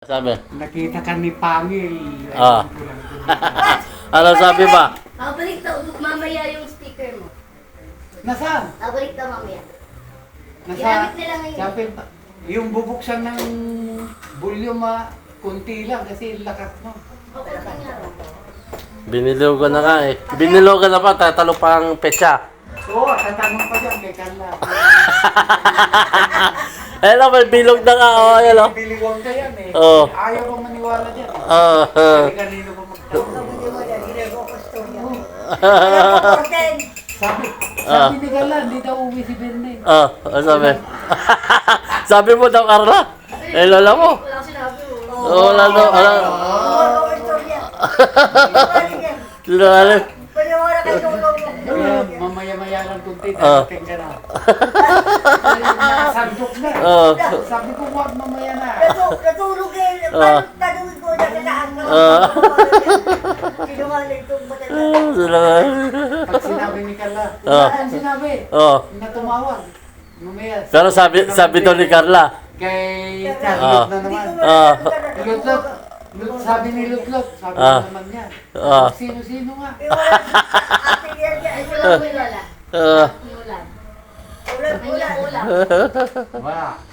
Sabi? Nakita ka ni Pangil. Ah. Ano sabi ba? Babalik daw mamaya yung sticker mo. Nasaan? Babalik daw mamaya. Nasa, Ginamit nila ngayon. sabi, yung bubuksan ng volume, kunti lang kasi lakas mo. Okay lang nga. Binilugan na nga eh. Binilugan na pa, tatalo pa ang petsa. Oo, tatanong pa dyan kay Carla. Ayun, may bilog na nga. Oh, ayun, oh. Biliwang ka yan eh. Oo. Ayaw kong maniwala dyan. Ah, Kasi kanino pa magtanong. Sabi, sabi ni Carla, hindi daw uwi si Berne. ano sabi? Sabi mo daw, Carla. Eh, lola mo. Wala ko sinabi mo. Oh, wala daw, wala. Sinungaling. Kaya mamaya-maya lang kunti, Ah. darating ka na. Nakasandok na. Sabi ko, wag mamaya na. Natulog eh. Tanungin ko na kailangan ko. Sinungaling itong matanda. Sinungaling. Pag sinabi ni Carla, Ah. wala kang sinabi. Oh. Na tumawag. Mamaya. Pero sabi daw ni Carla. Kay Ah. Carlot na naman. Ah. Lutlot. Sabi ni Lutlot. Sabi Ah. naman niya. Ah. Sino-sino nga. Ate yan yan. Ay, wala mo yung lola. Ah. Yung ulan. Ulan, May ulan. ulam. Wala.